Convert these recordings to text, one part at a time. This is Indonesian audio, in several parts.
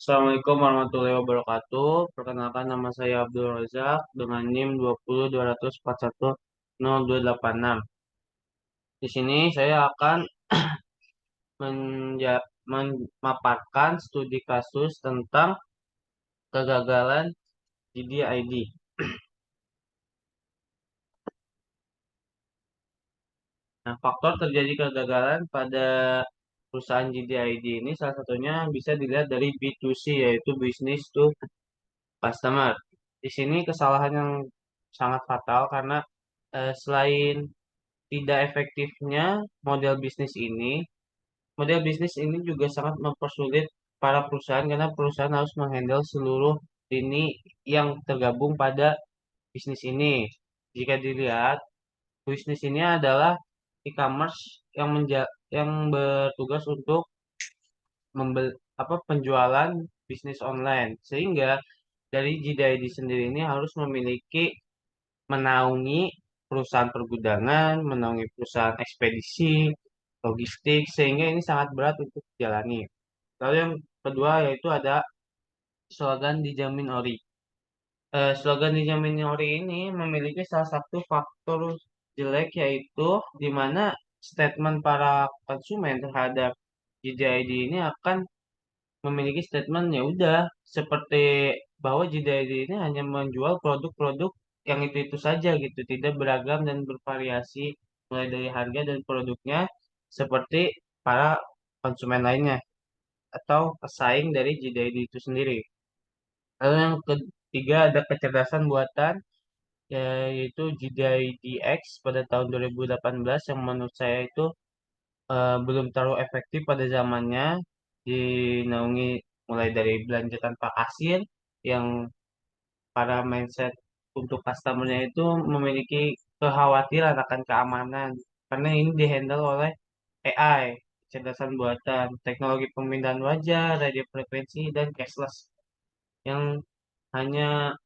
Assalamualaikum warahmatullahi wabarakatuh. Perkenalkan nama saya Abdul Razak dengan NIM 202021400286. Di sini saya akan memaparkan studi kasus tentang kegagalan GDID. Nah, faktor terjadi kegagalan pada perusahaan GDID ini salah satunya bisa dilihat dari B2C, yaitu business to customer. Di sini kesalahan yang sangat fatal karena selain tidak efektifnya model bisnis ini juga sangat mempersulit para perusahaan karena perusahaan harus menghandle seluruh lini yang tergabung pada bisnis ini. Jika dilihat, bisnis ini adalah e-commerce yang bertugas untuk penjualan bisnis online. Sehingga dari GDID sendiri ini harus menaungi perusahaan pergudangan, menaungi perusahaan ekspedisi, logistik, sehingga ini sangat berat untuk dijalani. Lalu yang kedua yaitu ada slogan dijamin ori. Slogan dijamin ori ini memiliki salah satu faktor jelek yaitu di mana statement para konsumen terhadap JDID ini akan memiliki statement ya udah seperti bahwa JDID ini hanya menjual produk-produk yang itu saja gitu, tidak beragam dan bervariasi mulai dari harga dan produknya seperti para konsumen lainnya atau pesaing dari JDID itu sendiri. Lalu yang ketiga ada kecerdasan buatan yaitu GDIDX pada tahun 2018 yang menurut saya itu belum terlalu efektif pada zamannya, dinaungi mulai dari belanja tanpa kasir yang para mindset untuk customernya itu memiliki kekhawatiran akan keamanan karena ini dihandle oleh AI, kecerdasan buatan, teknologi pemindahan wajah, radio frekuensi, dan cashless yang hanya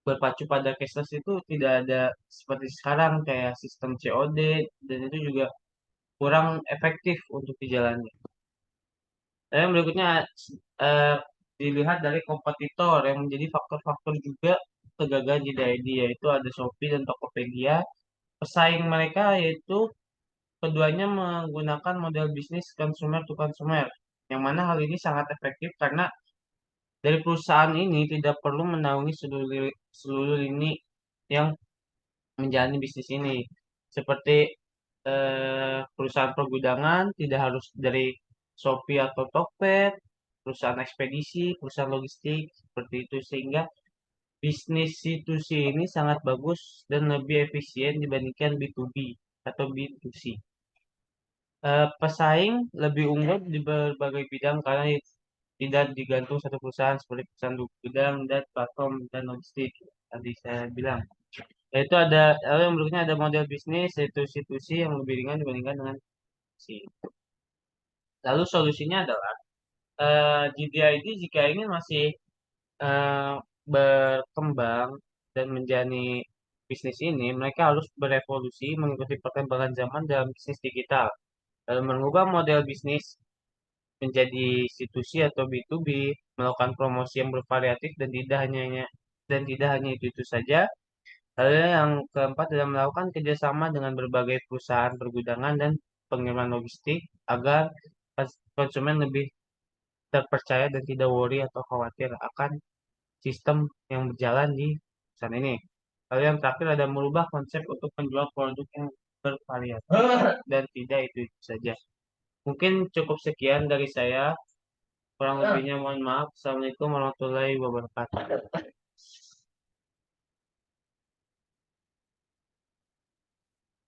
berpacu pada cashless itu tidak ada seperti sekarang kayak sistem COD dan itu juga kurang efektif untuk dijalani. Dan yang berikutnya eh, dilihat dari kompetitor yang menjadi faktor-faktor juga kegagalan JDID yaitu ada Shopee dan Tokopedia. Pesaing mereka yaitu keduanya menggunakan model bisnis consumer to consumer, yang mana hal ini sangat efektif karena dari perusahaan ini tidak perlu menaungi seluruh lini yang menjalani bisnis ini. Seperti perusahaan pergudangan tidak harus dari Shopee atau Tokped, perusahaan ekspedisi, perusahaan logistik, seperti itu sehingga bisnis C2C ini sangat bagus dan lebih efisien dibandingkan B2B atau B2C. Pesaing lebih unggul di berbagai bidang karena tidak digantung satu perusahaan seperti perusahaan gudang dan platform dan logistik tadi saya bilang. Yaitu ada lalu yang berikutnya ada model bisnis yaitu institusi yang lebih ringan dibandingkan dengan si. Lalu solusinya adalah GDID jika ingin masih eh, berkembang dan menjadi bisnis ini, mereka harus berevolusi mengikuti perkembangan zaman dalam bisnis digital. Lalu mengubah model bisnis menjadi institusi atau B2B, melakukan promosi yang bervariatif dan tidak hanya itu saja. Lalu yang keempat adalah melakukan kerjasama dengan berbagai perusahaan pergudangan dan pengiriman logistik agar konsumen lebih terpercaya dan tidak worry atau khawatir akan sistem yang berjalan di perusahaan ini. Lalu yang terakhir ada merubah konsep untuk menjual produk yang bervariasi dan tidak itu saja. Mungkin cukup sekian dari saya. Kurang lebihnya mohon maaf. Assalamualaikum warahmatullahi wabarakatuh.